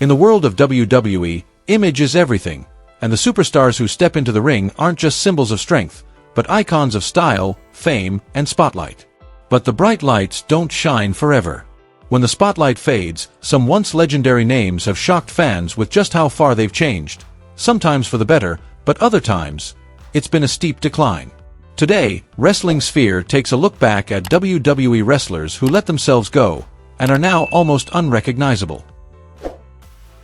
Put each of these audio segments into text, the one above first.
In the world of WWE, image is everything, and the superstars who step into the ring aren't just symbols of strength, but icons of style, fame, and spotlight. But the bright lights don't shine forever. When the spotlight fades, some once legendary names have shocked fans with just how far they've changed, sometimes for the better, but other times, it's been a steep decline. Today, Wrestling Sphere takes a look back at WWE wrestlers who let themselves go, and are now almost unrecognizable.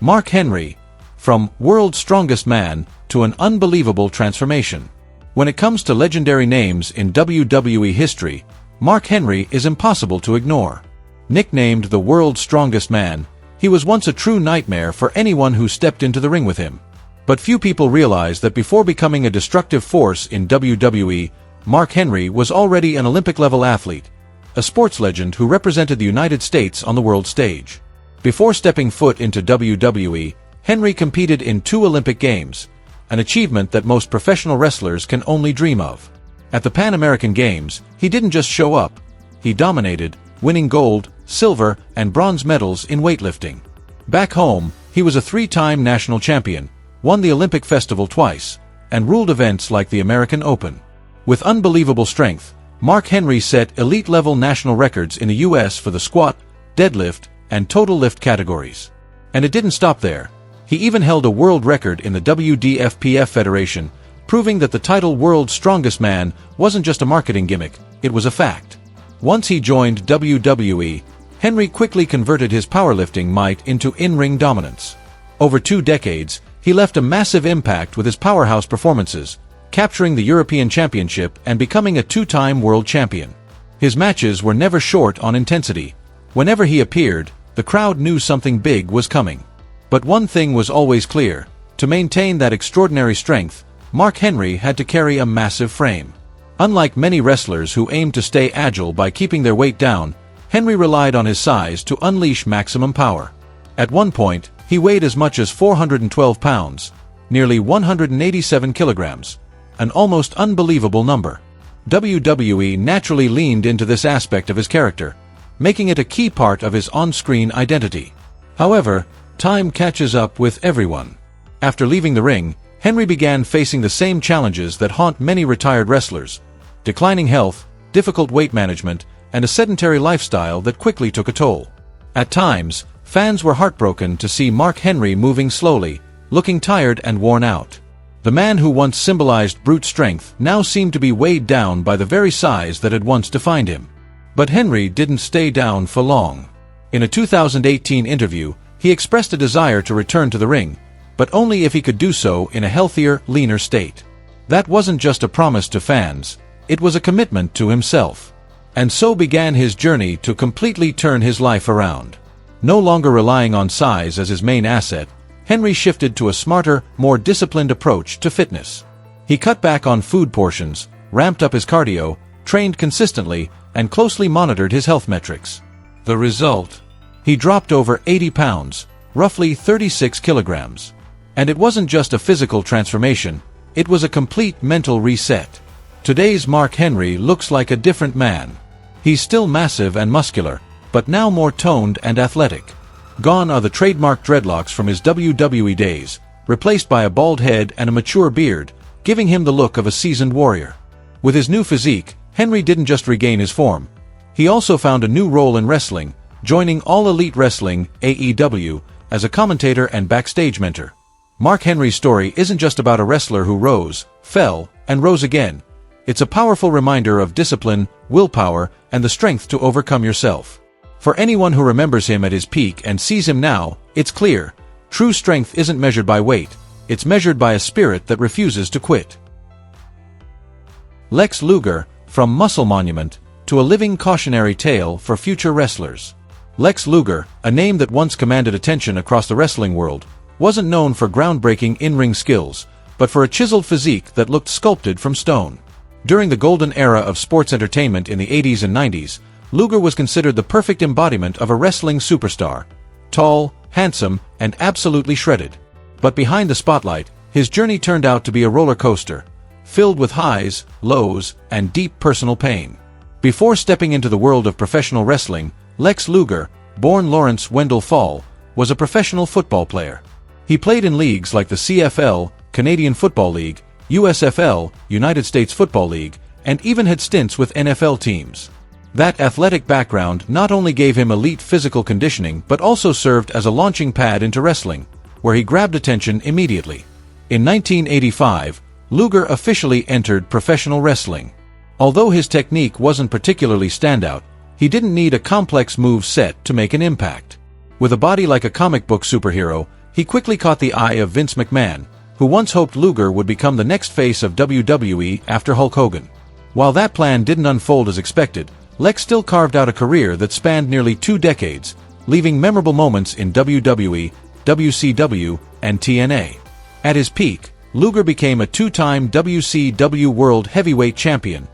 Mark Henry, from World's Strongest Man to an unbelievable transformation. When it comes to legendary names in WWE history, Mark Henry is impossible to ignore. Nicknamed the World's Strongest Man, he was once a true nightmare for anyone who stepped into the ring with him. But few people realize that before becoming a destructive force in WWE, Mark Henry was already an Olympic-level athlete, a sports legend who represented the United States on the world stage. Before stepping foot into WWE, Henry competed in 2 Olympic Games, an achievement that most professional wrestlers can only dream of. At the Pan American Games, he didn't just show up, he dominated, winning gold, silver, and bronze medals in weightlifting. Back home, he was a 3-time national champion, won the Olympic Festival twice, and ruled events like the American Open. With unbelievable strength, Mark Henry set elite-level national records in the US for the squat, deadlift, and total lift categories. And it didn't stop there. He even held a world record in the WDFPF Federation, proving that the title World's Strongest Man wasn't just a marketing gimmick, it was a fact. Once he joined WWE, Henry quickly converted his powerlifting might into in-ring dominance. Over 2 decades, he left a massive impact with his powerhouse performances, capturing the European Championship and becoming a 2-time world champion. His matches were never short on intensity. Whenever he appeared, the crowd knew something big was coming. But one thing was always clear: to maintain that extraordinary strength, Mark Henry had to carry a massive frame. Unlike many wrestlers who aimed to stay agile by keeping their weight down, Henry relied on his size to unleash maximum power. At one point, he weighed as much as 412 pounds, nearly 187 kilograms, an almost unbelievable number. WWE naturally leaned into this aspect of his character, making it a key part of his on-screen identity. However, time catches up with everyone. After leaving the ring, Henry began facing the same challenges that haunt many retired wrestlers: declining health, difficult weight management, and a sedentary lifestyle that quickly took a toll. At times, fans were heartbroken to see Mark Henry moving slowly, looking tired and worn out. The man who once symbolized brute strength now seemed to be weighed down by the very size that had once defined him. But Henry didn't stay down for long. In a 2018 interview, he expressed a desire to return to the ring, but only if he could do so in a healthier, leaner state. That wasn't just a promise to fans, it was a commitment to himself. And so began his journey to completely turn his life around. No longer relying on size as his main asset, Henry shifted to a smarter, more disciplined approach to fitness. He cut back on food portions, ramped up his cardio, trained consistently, and closely monitored his health metrics. The result? He dropped over 80 pounds, roughly 36 kilograms. And it wasn't just a physical transformation, it was a complete mental reset. Today's Mark Henry looks like a different man. He's still massive and muscular, but now more toned and athletic. Gone are the trademark dreadlocks from his WWE days, replaced by a bald head and a mature beard, giving him the look of a seasoned warrior. With his new physique, Henry didn't just regain his form. He also found a new role in wrestling, joining All Elite Wrestling, AEW, as a commentator and backstage mentor. Mark Henry's story isn't just about a wrestler who rose, fell, and rose again. It's a powerful reminder of discipline, willpower, and the strength to overcome yourself. For anyone who remembers him at his peak and sees him now, it's clear: true strength isn't measured by weight, it's measured by a spirit that refuses to quit. Lex Luger, from Muscle Monument to a living cautionary tale for future wrestlers. Lex Luger, a name that once commanded attention across the wrestling world, wasn't known for groundbreaking in-ring skills, but for a chiseled physique that looked sculpted from stone. During the golden era of sports entertainment in the 80s and 90s, Luger was considered the perfect embodiment of a wrestling superstar: tall, handsome, and absolutely shredded. But behind the spotlight, his journey turned out to be a roller coaster, filled with highs, lows, and deep personal pain. Before stepping into the world of professional wrestling, Lex Luger, born Lawrence Wendell Fall, was a professional football player. He played in leagues like the CFL, Canadian Football League, USFL, United States Football League, and even had stints with NFL teams. That athletic background not only gave him elite physical conditioning but also served as a launching pad into wrestling, where he grabbed attention immediately. In 1985, Luger officially entered professional wrestling. Although his technique wasn't particularly standout, he didn't need a complex move set to make an impact. With a body like a comic book superhero, he quickly caught the eye of Vince McMahon, who once hoped Luger would become the next face of WWE after Hulk Hogan. While that plan didn't unfold as expected, Lex still carved out a career that spanned nearly 2 decades, leaving memorable moments in WWE, WCW, and TNA. At his peak, Luger became a 2-time WCW World Heavyweight Champion,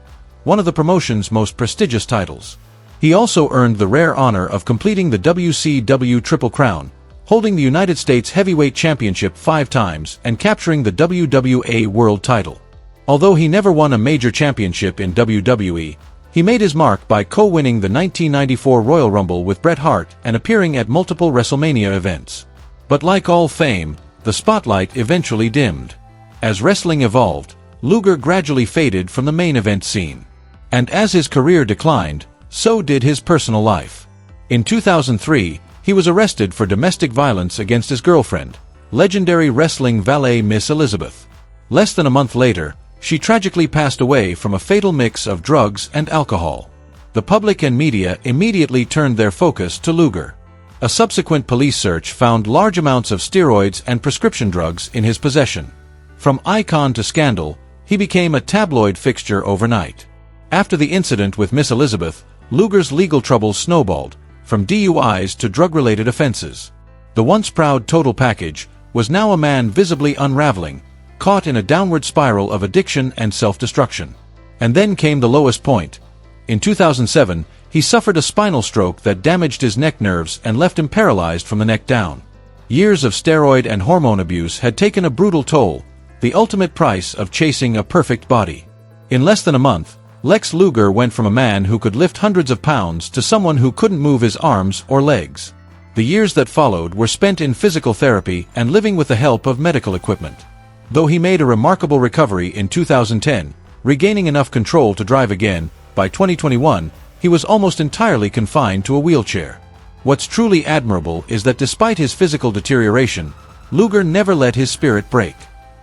one of the promotion's most prestigious titles. He also earned the rare honor of completing the WCW Triple Crown, holding the United States Heavyweight Championship 5 times and capturing the WWA World title. Although he never won a major championship in WWE, he made his mark by co-winning the 1994 Royal Rumble with Bret Hart and appearing at multiple WrestleMania events. But like all fame, the spotlight eventually dimmed. As wrestling evolved, Luger gradually faded from the main event scene. And as his career declined, so did his personal life. In 2003, he was arrested for domestic violence against his girlfriend, legendary wrestling valet Miss Elizabeth. Less than a month later, she tragically passed away from a fatal mix of drugs and alcohol. The public and media immediately turned their focus to Luger. A subsequent police search found large amounts of steroids and prescription drugs in his possession. From icon to scandal, he became a tabloid fixture overnight. After the incident with Miss Elizabeth, Luger's legal troubles snowballed, from DUIs to drug-related offenses. The once proud total package was now a man visibly unraveling, caught in a downward spiral of addiction and self-destruction. And then came the lowest point. In 2007, he suffered a spinal stroke that damaged his neck nerves and left him paralyzed from the neck down. Years of steroid and hormone abuse had taken a brutal toll, the ultimate price of chasing a perfect body. In less than a month, Lex Luger went from a man who could lift hundreds of pounds to someone who couldn't move his arms or legs. The years that followed were spent in physical therapy and living with the help of medical equipment. Though he made a remarkable recovery in 2010, regaining enough control to drive again, by 2021, he was almost entirely confined to a wheelchair. What's truly admirable is that despite his physical deterioration, Luger never let his spirit break.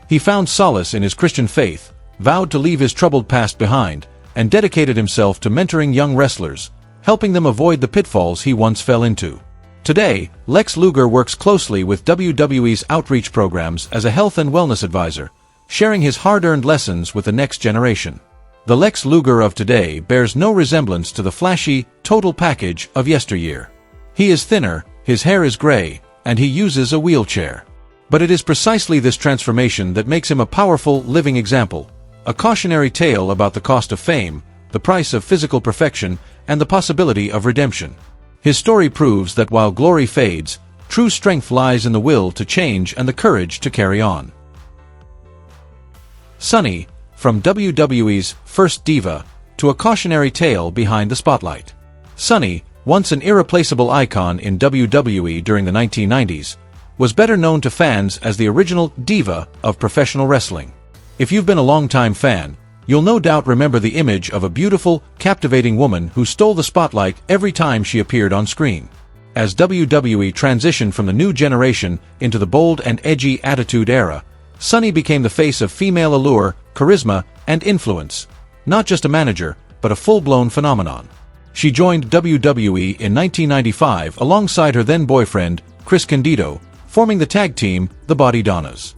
He found solace in his Christian faith, vowed to leave his troubled past behind, and dedicated himself to mentoring young wrestlers, helping them avoid the pitfalls he once fell into. Today, Lex Luger works closely with WWE's outreach programs as a health and wellness advisor, sharing his hard-earned lessons with the next generation. The Lex Luger of today bears no resemblance to the flashy, total package of yesteryear. He is thinner, his hair is gray, and he uses a wheelchair. But it is precisely this transformation that makes him a powerful, living example, a cautionary tale about the cost of fame, the price of physical perfection, and the possibility of redemption. His story proves that while glory fades, true strength lies in the will to change and the courage to carry on. Sunny, from WWE's first diva, to a cautionary tale behind the spotlight. Sunny, once an irreplaceable icon in WWE during the 1990s, was better known to fans as the original diva of professional wrestling. If you've been a longtime fan, you'll no doubt remember the image of a beautiful, captivating woman who stole the spotlight every time she appeared on screen. As WWE transitioned from the new generation into the bold and edgy Attitude Era, Sunny became the face of female allure, charisma, and influence. Not just a manager, but a full-blown phenomenon. She joined WWE in 1995 alongside her then-boyfriend, Chris Candido, forming the tag team, the Body Donnas.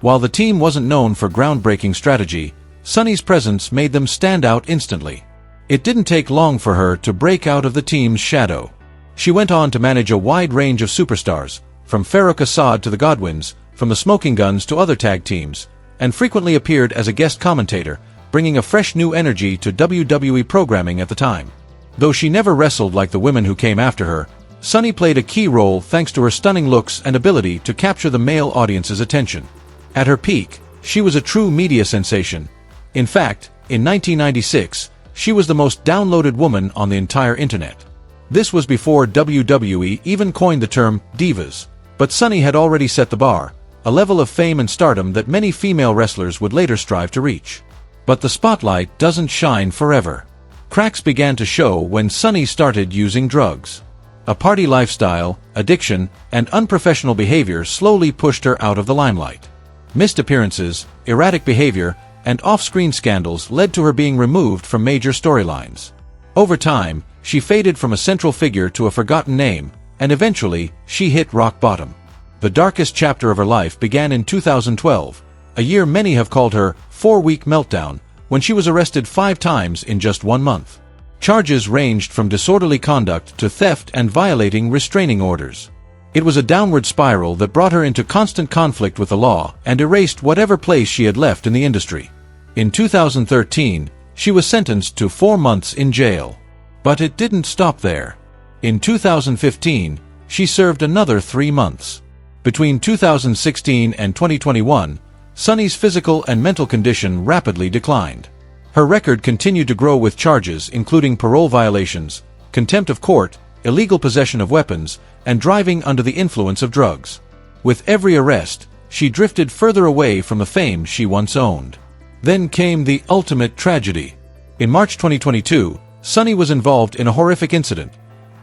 While the team wasn't known for groundbreaking strategy, Sunny's presence made them stand out instantly. It didn't take long for her to break out of the team's shadow. She went on to manage a wide range of superstars, from Farouk Assad to the Godwins, from the Smoking Guns to other tag teams, and frequently appeared as a guest commentator, bringing a fresh new energy to WWE programming at the time. Though she never wrestled like the women who came after her, Sunny played a key role thanks to her stunning looks and ability to capture the male audience's attention. At her peak, she was a true media sensation. In fact, in 1996, she was the most downloaded woman on the entire internet. This was before WWE even coined the term divas, but Sunny had already set the bar, a level of fame and stardom that many female wrestlers would later strive to reach. But the spotlight doesn't shine forever. Cracks began to show when Sunny started using drugs. A party lifestyle, addiction, and unprofessional behavior slowly pushed her out of the limelight. Missed appearances, erratic behavior, and off-screen scandals led to her being removed from major storylines. Over time, she faded from a central figure to a forgotten name, and eventually, she hit rock bottom. The darkest chapter of her life began in 2012, a year many have called her 4-week meltdown, when she was arrested 5 times in just 1 month. Charges ranged from disorderly conduct to theft and violating restraining orders. It was a downward spiral that brought her into constant conflict with the law and erased whatever place she had left in the industry. In 2013, she was sentenced to 4 months in jail. But it didn't stop there. In 2015, she served another 3 months. Between 2016 and 2021, Sunny's physical and mental condition rapidly declined. Her record continued to grow with charges including parole violations, contempt of court, illegal possession of weapons, and driving under the influence of drugs. With every arrest, she drifted further away from the fame she once owned. Then came the ultimate tragedy. In March 2022, Sunny was involved in a horrific incident.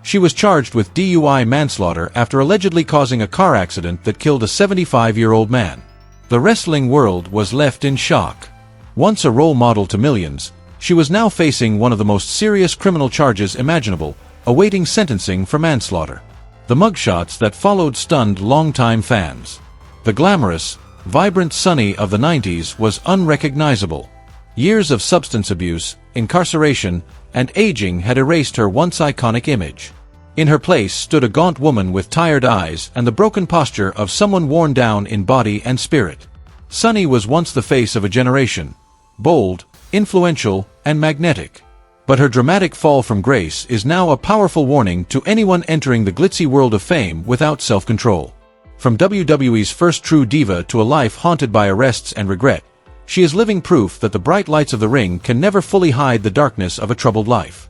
She was charged with DUI manslaughter after allegedly causing a car accident that killed a 75-year-old man. The wrestling world was left in shock. Once a role model to millions, she was now facing one of the most serious criminal charges imaginable, awaiting sentencing for manslaughter. The mugshots that followed stunned longtime fans. The glamorous, vibrant Sunny of the 90s was unrecognizable. Years of substance abuse, incarceration, and aging had erased her once iconic image. In her place stood a gaunt woman with tired eyes and the broken posture of someone worn down in body and spirit. Sunny was once the face of a generation. Bold, influential, and magnetic. But her dramatic fall from grace is now a powerful warning to anyone entering the glitzy world of fame without self-control. From WWE's first true diva to a life haunted by arrests and regret, she is living proof that the bright lights of the ring can never fully hide the darkness of a troubled life.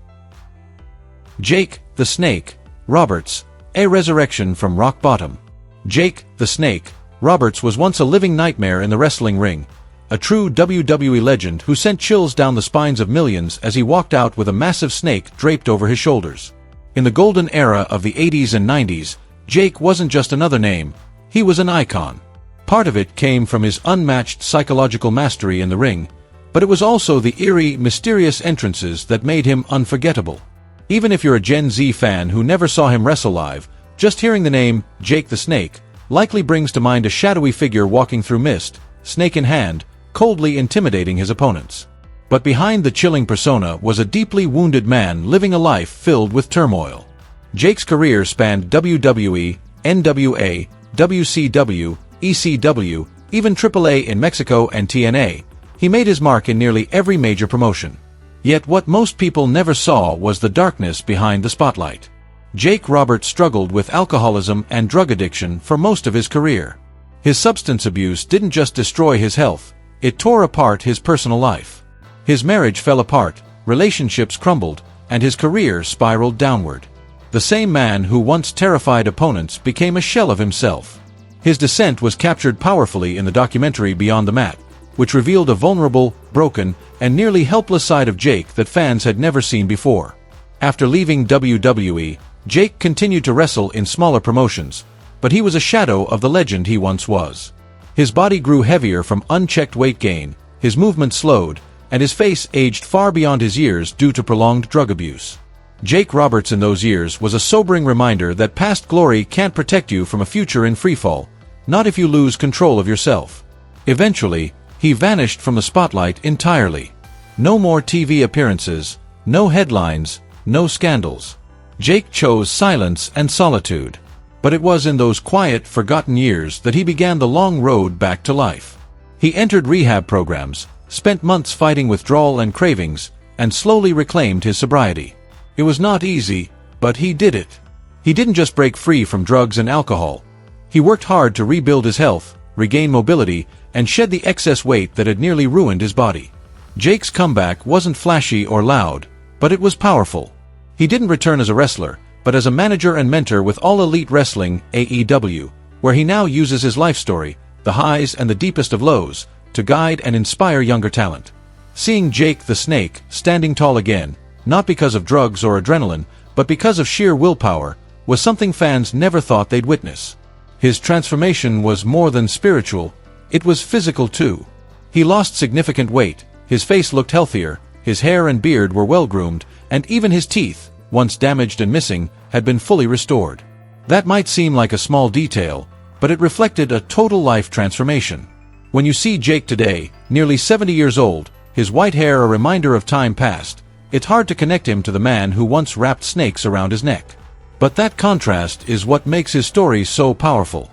Jake, the Snake, Roberts, a resurrection from rock bottom. Jake, the Snake, Roberts was once a living nightmare in the wrestling ring, a true WWE legend who sent chills down the spines of millions as he walked out with a massive snake draped over his shoulders. In the golden era of the 80s and 90s, Jake wasn't just another name, he was an icon. Part of it came from his unmatched psychological mastery in the ring, but it was also the eerie, mysterious entrances that made him unforgettable. Even if you're a Gen Z fan who never saw him wrestle live, just hearing the name, Jake the Snake, likely brings to mind a shadowy figure walking through mist, snake in hand, coldly intimidating his opponents. But behind the chilling persona was a deeply wounded man living a life filled with turmoil. Jake's career spanned WWE, NWA, WCW, ECW, even AAA in Mexico and TNA. He made his mark in nearly every major promotion. Yet what most people never saw was the darkness behind the spotlight. Jake Roberts struggled with alcoholism and drug addiction for most of his career. His substance abuse didn't just destroy his health, it tore apart his personal life. His marriage fell apart, relationships crumbled, and his career spiraled downward. The same man who once terrified opponents became a shell of himself. His descent was captured powerfully in the documentary Beyond the Mat, which revealed a vulnerable, broken, and nearly helpless side of Jake that fans had never seen before. After leaving WWE, Jake continued to wrestle in smaller promotions, but he was a shadow of the legend he once was. His body grew heavier from unchecked weight gain, his movement slowed, and his face aged far beyond his years due to prolonged drug abuse. Jake Roberts in those years was a sobering reminder that past glory can't protect you from a future in freefall, not if you lose control of yourself. Eventually, he vanished from the spotlight entirely. No more TV appearances, no headlines, no scandals. Jake chose silence and solitude. But it was in those quiet, forgotten years that he began the long road back to life. He entered rehab programs, spent months fighting withdrawal and cravings, and slowly reclaimed his sobriety. It was not easy, but he did it. He didn't just break free from drugs and alcohol. He worked hard to rebuild his health, regain mobility, and shed the excess weight that had nearly ruined his body. Jake's comeback wasn't flashy or loud, but it was powerful. He didn't return as a wrestler, but as a manager and mentor with All Elite Wrestling (AEW), where he now uses his life story, the highs and the deepest of lows, to guide and inspire younger talent. Seeing Jake the Snake standing tall again, not because of drugs or adrenaline, but because of sheer willpower, was something fans never thought they'd witness. His transformation was more than spiritual, it was physical too. He lost significant weight, his face looked healthier, his hair and beard were well-groomed, and even his teeth, once damaged and missing, had been fully restored. That might seem like a small detail, but it reflected a total life transformation. When you see Jake today, nearly 70 years old, his white hair a reminder of time past, it's hard to connect him to the man who once wrapped snakes around his neck. But that contrast is what makes his story so powerful.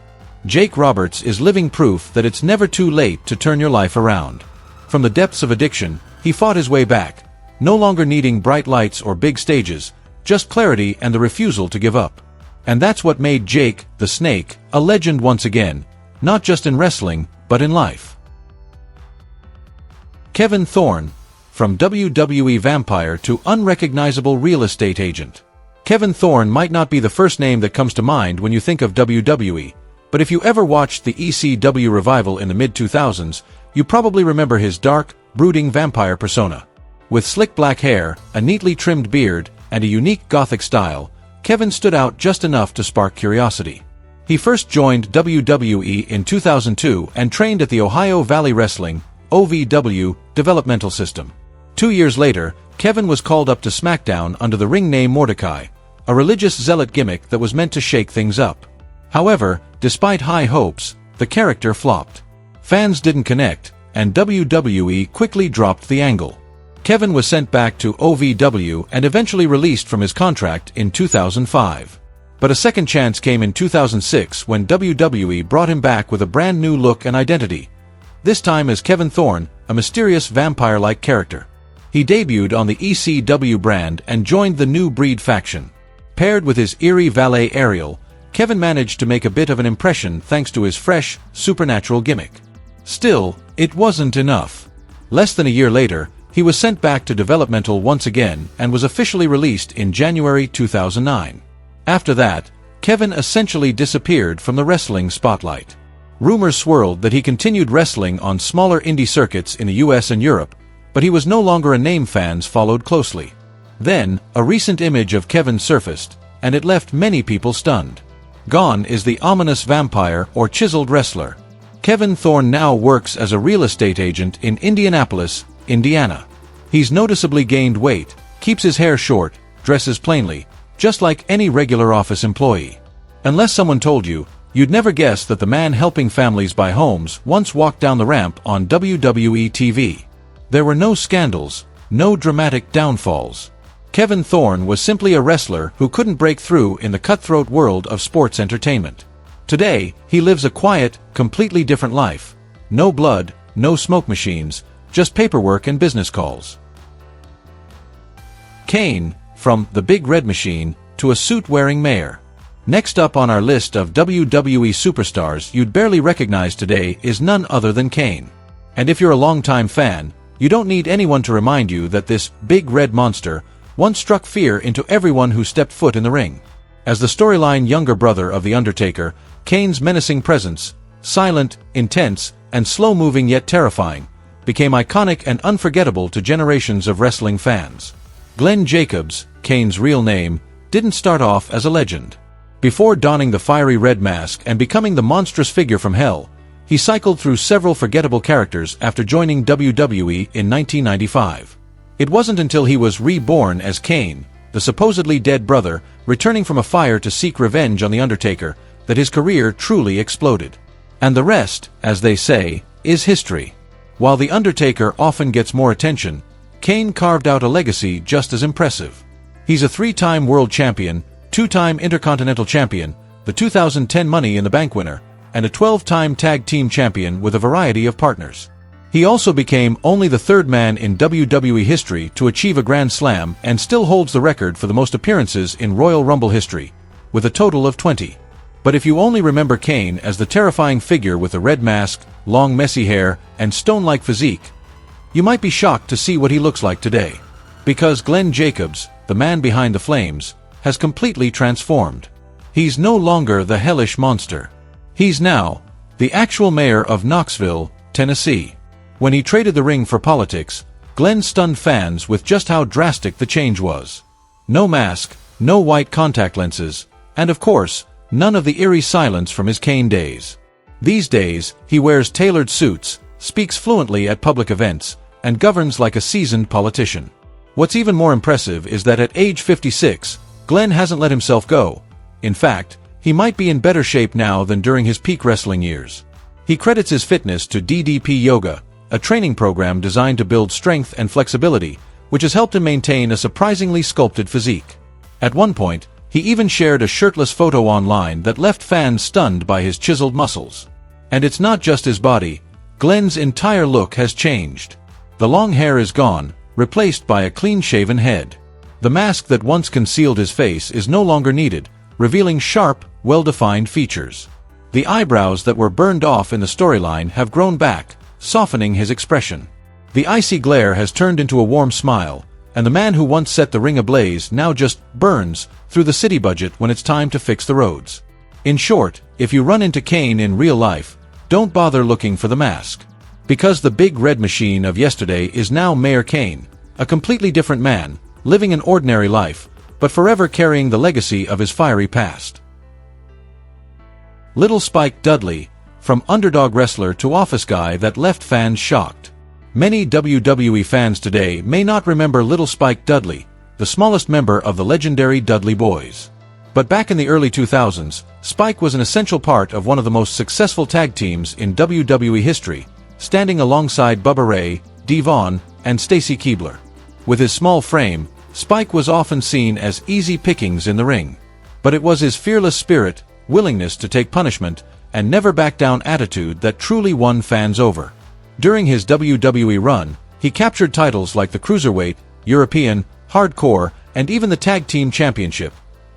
Jake Roberts is living proof that it's never too late to turn your life around. From the depths of addiction, he fought his way back, no longer needing bright lights or big stages, just clarity and the refusal to give up. And that's what made Jake, the Snake, a legend once again, not just in wrestling, but in life. Kevin Thorne, from WWE Vampire to Unrecognizable Real Estate Agent. Kevin Thorne might not be the first name that comes to mind when you think of WWE, but if you ever watched the ECW revival in the mid-2000s, you probably remember his dark, brooding vampire persona. With slick black hair, a neatly trimmed beard, and a unique gothic style, Kevin stood out just enough to spark curiosity. He first joined WWE in 2002 and trained at the Ohio Valley Wrestling (OVW) developmental system. 2 years later, Kevin was called up to SmackDown under the ring name Mordecai, a religious zealot gimmick that was meant to shake things up. However, despite high hopes, the character flopped. Fans didn't connect, and WWE quickly dropped the angle. Kevin was sent back to OVW and eventually released from his contract in 2005. But a second chance came in 2006 when WWE brought him back with a brand new look and identity. This time as Kevin Thorne, a mysterious vampire-like character. He debuted on the ECW brand and joined the New Breed faction. Paired with his eerie valet Ariel, Kevin managed to make a bit of an impression thanks to his fresh, supernatural gimmick. Still, it wasn't enough. Less than a year later, he was sent back to developmental once again and was officially released in January 2009. After that, Kevin essentially disappeared from the wrestling spotlight. Rumors swirled that he continued wrestling on smaller indie circuits in the US and Europe, but he was no longer a name fans followed closely. Then, a recent image of Kevin surfaced, and it left many people stunned. Gone is the ominous vampire or chiseled wrestler. Kevin Thorne now works as a real estate agent in Indianapolis, Indiana. He's noticeably gained weight, keeps his hair short, dresses plainly, just like any regular office employee. Unless someone told you, you'd never guess that the man helping families buy homes once walked down the ramp on WWE TV. There were no scandals, no dramatic downfalls. Kevin Thorne was simply a wrestler who couldn't break through in the cutthroat world of sports entertainment. Today, he lives a quiet, completely different life. No blood, no smoke machines, just paperwork and business calls. Kane, from the Big Red Machine to a suit-wearing mayor. Next up on our list of WWE superstars you'd barely recognize today is none other than Kane. And if you're a longtime fan, you don't need anyone to remind you that this big red monster once struck fear into everyone who stepped foot in the ring. As the storyline younger brother of The Undertaker, Kane's menacing presence, silent, intense, and slow-moving yet terrifying, became iconic and unforgettable to generations of wrestling fans. Glenn Jacobs, Kane's real name, didn't start off as a legend. Before donning the fiery red mask and becoming the monstrous figure from hell, he cycled through several forgettable characters after joining WWE in 1995. It wasn't until he was reborn as Kane, the supposedly dead brother, returning from a fire to seek revenge on The Undertaker, that his career truly exploded. And the rest, as they say, is history. While The Undertaker often gets more attention, Kane carved out a legacy just as impressive. He's a 3-time world champion, 2-time Intercontinental Champion, the 2010 Money in the Bank winner, and a 12-time Tag Team Champion with a variety of partners. He also became only the 3rd man in WWE history to achieve a Grand Slam and still holds the record for the most appearances in Royal Rumble history, with a total of 20. But if you only remember Kane as the terrifying figure with a red mask, long messy hair, and stone-like physique, you might be shocked to see what he looks like today. Because Glenn Jacobs, the man behind the flames, has completely transformed. He's no longer the hellish monster. He's now the actual mayor of Knoxville, Tennessee. When he traded the ring for politics, Glenn stunned fans with just how drastic the change was. No mask, no white contact lenses, and of course, none of the eerie silence from his Kane days. These days, he wears tailored suits, speaks fluently at public events, and governs like a seasoned politician. What's even more impressive is that at age 56, Glenn hasn't let himself go. In fact, he might be in better shape now than during his peak wrestling years. He credits his fitness to DDP Yoga, a training program designed to build strength and flexibility, which has helped him maintain a surprisingly sculpted physique. At one point, he even shared a shirtless photo online that left fans stunned by his chiseled muscles. And it's not just his body. Glenn's entire look has changed. The long hair is gone, replaced by a clean-shaven head. The mask that once concealed his face is no longer needed, revealing sharp, well-defined features. The eyebrows that were burned off in the storyline have grown back, softening his expression. The icy glare has turned into a warm smile, and the man who once set the ring ablaze now just burns through the city budget when it's time to fix the roads. In short, if you run into Kane in real life, don't bother looking for the mask. Because the big red machine of yesterday is now Mayor Kane, a completely different man, living an ordinary life, but forever carrying the legacy of his fiery past. Little Spike Dudley, from underdog wrestler to office guy that left fans shocked. Many WWE fans today may not remember Little Spike Dudley, the smallest member of the legendary Dudley Boys. But back in the early 2000s, Spike was an essential part of one of the most successful tag teams in WWE history, standing alongside Bubba Ray, Devon, and Stacy Keibler. With his small frame, Spike was often seen as easy pickings in the ring. But it was his fearless spirit, willingness to take punishment, and never-back-down attitude that truly won fans over. During his WWE run, he captured titles like the Cruiserweight, European, Hardcore, and even the Tag Team Championship.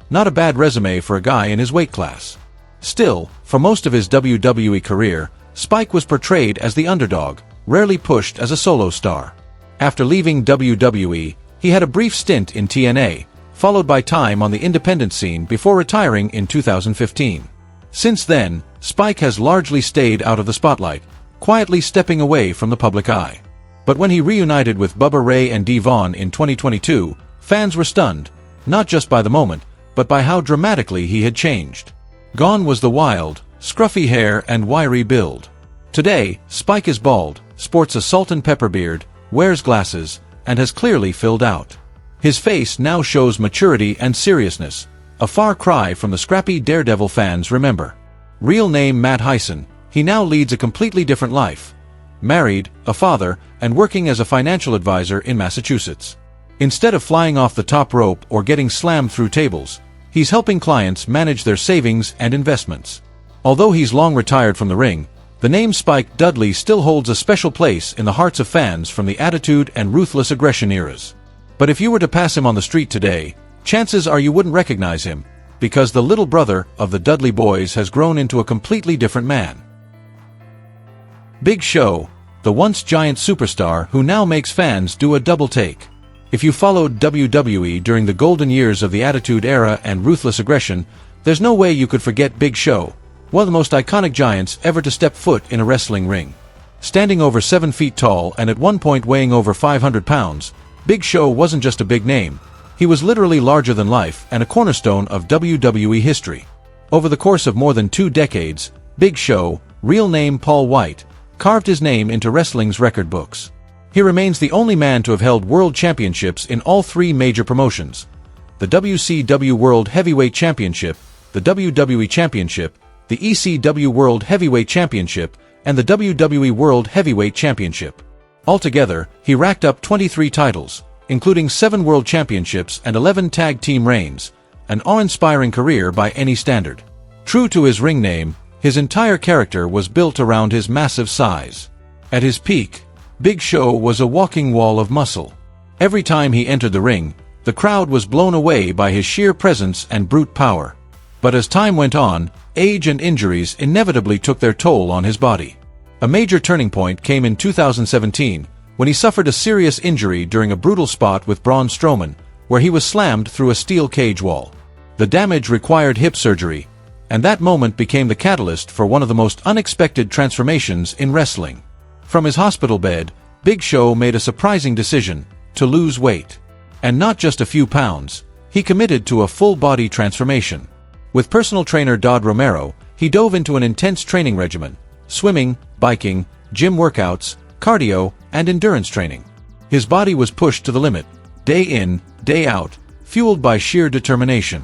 Not a bad resume for a guy in his weight class. Still, for most of his WWE career, Spike was portrayed as the underdog, rarely pushed as a solo star. After leaving WWE, he had a brief stint in TNA, followed by time on the independent scene before retiring in 2015. Since then, Spike has largely stayed out of the spotlight, quietly stepping away from the public eye. But when he reunited with Bubba Ray and Devon in 2022, fans were stunned, not just by the moment, but by how dramatically he had changed. Gone was the wild, scruffy hair and wiry build. Today, Spike is bald, sports a salt and pepper beard, wears glasses, and has clearly filled out. His face now shows maturity and seriousness, a far cry from the scrappy Daredevil fans remember. Real name Matt Hyson, he now leads a completely different life. Married, a father, and working as a financial advisor in Massachusetts. Instead of flying off the top rope or getting slammed through tables, he's helping clients manage their savings and investments. Although he's long retired from the ring, the name Spike Dudley still holds a special place in the hearts of fans from the Attitude and Ruthless Aggression eras. But if you were to pass him on the street today, chances are you wouldn't recognize him, because the little brother of the Dudley Boys has grown into a completely different man. Big Show, the once giant superstar who now makes fans do a double take. If you followed WWE during the golden years of the Attitude Era and Ruthless Aggression, there's no way you could forget Big Show, one of the most iconic giants ever to step foot in a wrestling ring. Standing over 7 feet tall and at one point weighing over 500 pounds, Big Show wasn't just a big name. He was literally larger than life and a cornerstone of WWE history. Over the course of more than 2 decades, Big Show, real name Paul White, carved his name into wrestling's record books. He remains the only man to have held world championships in all 3 major promotions: the WCW World Heavyweight Championship, the WWE Championship, the ECW World Heavyweight Championship, and the WWE World Heavyweight Championship. Altogether, he racked up 23 titles, including 7 world championships and 11 tag team reigns, an awe-inspiring career by any standard. True to his ring name, his entire character was built around his massive size. At his peak, Big Show was a walking wall of muscle. Every time he entered the ring, the crowd was blown away by his sheer presence and brute power. But as time went on, age and injuries inevitably took their toll on his body. A major turning point came in 2017, when he suffered a serious injury during a brutal spot with Braun Strowman, where he was slammed through a steel cage wall. The damage required hip surgery, and that moment became the catalyst for one of the most unexpected transformations in wrestling. From his hospital bed, Big Show made a surprising decision to lose weight. And not just a few pounds, he committed to a full-body transformation. With personal trainer Dodd Romero, he dove into an intense training regimen: swimming, biking, gym workouts, cardio, and endurance training. His body was pushed to the limit, day in, day out, fueled by sheer determination.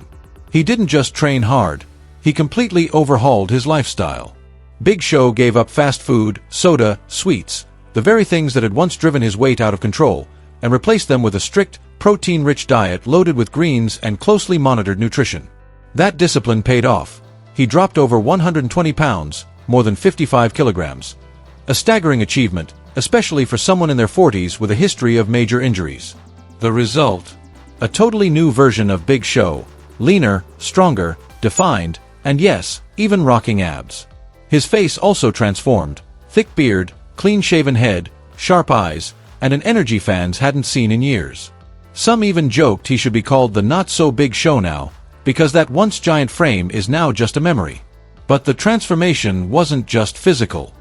He didn't just train hard, he completely overhauled his lifestyle. Big Show gave up fast food, soda, sweets, the very things that had once driven his weight out of control, and replaced them with a strict, protein-rich diet loaded with greens and closely monitored nutrition. That discipline paid off. He dropped over 120 pounds, more than 55 kilograms. A staggering achievement, especially for someone in their 40s with a history of major injuries. The result? A totally new version of Big Show, leaner, stronger, defined, and yes, even rocking abs. His face also transformed: thick beard, clean-shaven head, sharp eyes, and an energy fans hadn't seen in years. Some even joked he should be called the Not-So-Big Show now, because that once giant frame is now just a memory. But the transformation wasn't just physical.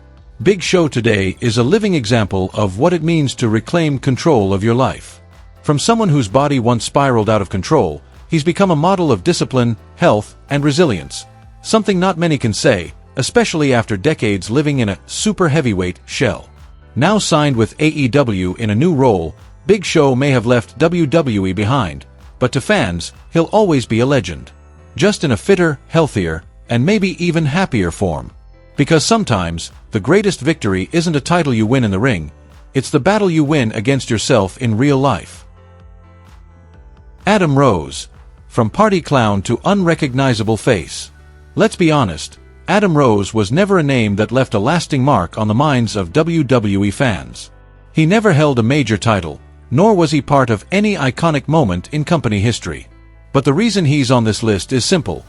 Big Show today is a living example of what it means to reclaim control of your life. From someone whose body once spiraled out of control, he's become a model of discipline, health, and resilience. Something not many can say, especially after decades living in a super heavyweight shell. Now signed with AEW in a new role, Big Show may have left WWE behind, but to fans, he'll always be a legend. Just in a fitter, healthier, and maybe even happier form. Because sometimes, the greatest victory isn't a title you win in the ring, it's the battle you win against yourself in real life. Adam Rose. From party clown to unrecognizable face. Let's be honest, Adam Rose was never a name that left a lasting mark on the minds of WWE fans. He never held a major title, nor was he part of any iconic moment in company history. But the reason he's on this list is simple.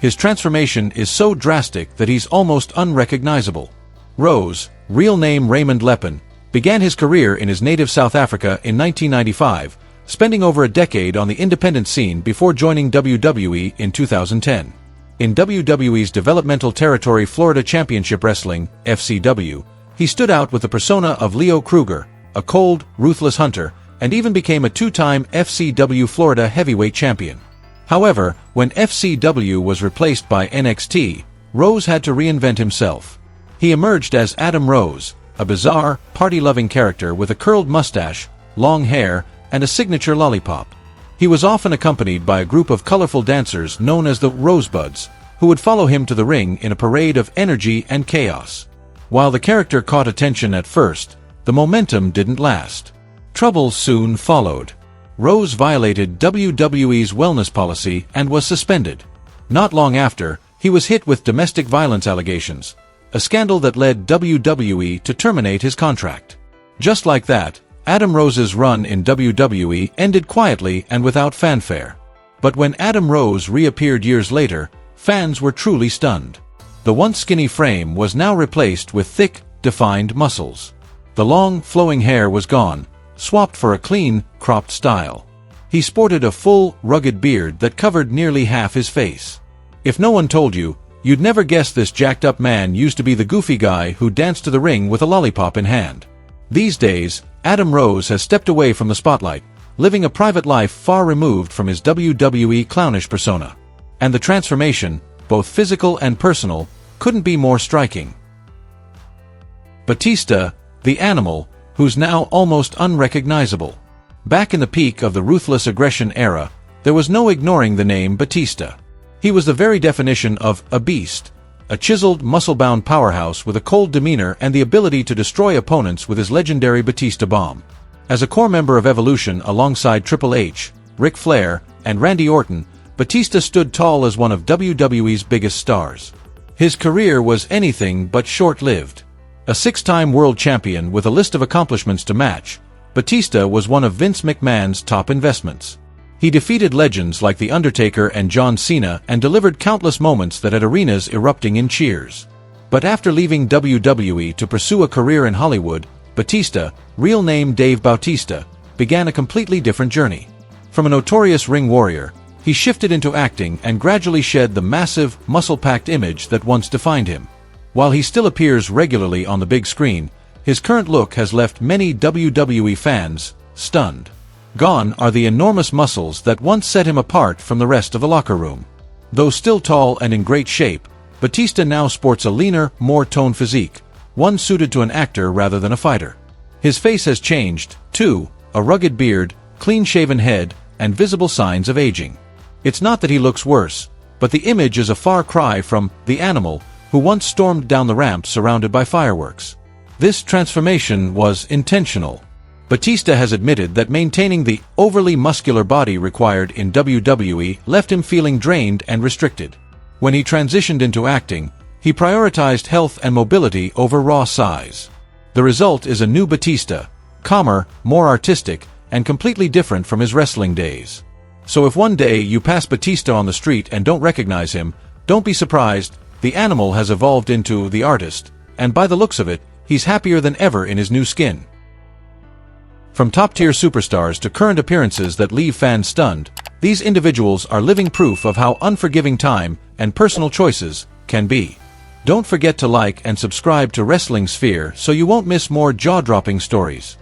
His transformation is so drastic that he's almost unrecognizable. Rose, real name Raymond Lepin, began his career in his native South Africa in 1995, spending over a decade on the independent scene before joining WWE in 2010. In WWE's developmental territory Florida Championship Wrestling, FCW, he stood out with the persona of Leo Kruger, a cold, ruthless hunter, and even became a two-time FCW Florida heavyweight champion. However, when FCW was replaced by NXT, Rose had to reinvent himself. He emerged as Adam Rose, a bizarre, party-loving character with a curled mustache, long hair, and a signature lollipop. He was often accompanied by a group of colorful dancers known as the Rosebuds, who would follow him to the ring in a parade of energy and chaos. While the character caught attention at first, the momentum didn't last. Trouble soon followed. Rose violated WWE's wellness policy and was suspended. Not long after, he was hit with domestic violence allegations, a scandal that led WWE to terminate his contract. Just like that, Adam Rose's run in WWE ended quietly and without fanfare. But when Adam Rose reappeared years later, fans were truly stunned. The once skinny frame was now replaced with thick, defined muscles. The long, flowing hair was gone, swapped for a clean, cropped style. He sported a full, rugged beard that covered nearly half his face. If no one told you, you'd never guess this jacked-up man used to be the goofy guy who danced to the ring with a lollipop in hand. These days, Adam Rose has stepped away from the spotlight, living a private life far removed from his WWE clownish persona. And the transformation, both physical and personal, couldn't be more striking. Batista, the Animal, who's now almost unrecognizable. Back in the peak of the ruthless aggression era, there was no ignoring the name Batista. He was the very definition of a beast, a chiseled, muscle-bound powerhouse with a cold demeanor and the ability to destroy opponents with his legendary Batista Bomb. As a core member of Evolution alongside Triple H, Ric Flair, and Randy Orton, Batista stood tall as one of WWE's biggest stars. His career was anything but short-lived. A six-time world champion with a list of accomplishments to match, Batista was one of Vince McMahon's top investments. He defeated legends like The Undertaker and John Cena and delivered countless moments that had arenas erupting in cheers. But after leaving WWE to pursue a career in Hollywood, Batista, real name Dave Bautista, began a completely different journey. From a notorious ring warrior, He shifted into acting and gradually shed the massive, muscle-packed image that once defined him. While he still appears regularly on the big screen, his current look has left many WWE fans stunned. Gone are the enormous muscles that once set him apart from the rest of the locker room. Though still tall and in great shape, Batista now sports a leaner, more toned physique, one suited to an actor rather than a fighter. His face has changed, too, a rugged beard, clean-shaven head, and visible signs of aging. It's not that he looks worse, but the image is a far cry from the animal who once stormed down the ramp surrounded by fireworks. This transformation was intentional. Batista has admitted that maintaining the overly muscular body required in WWE left him feeling drained and restricted. When he transitioned into acting, he prioritized health and mobility over raw size. The result is a new Batista, calmer, more artistic, and completely different from his wrestling days. So if one day you pass Batista on the street and don't recognize him, don't be surprised. The animal has evolved into the artist, and by the looks of it, he's happier than ever in his new skin. From top-tier superstars to current appearances that leave fans stunned, these individuals are living proof of how unforgiving time and personal choices can be. Don't forget to like and subscribe to Wrestling Sphere so you won't miss more jaw-dropping stories.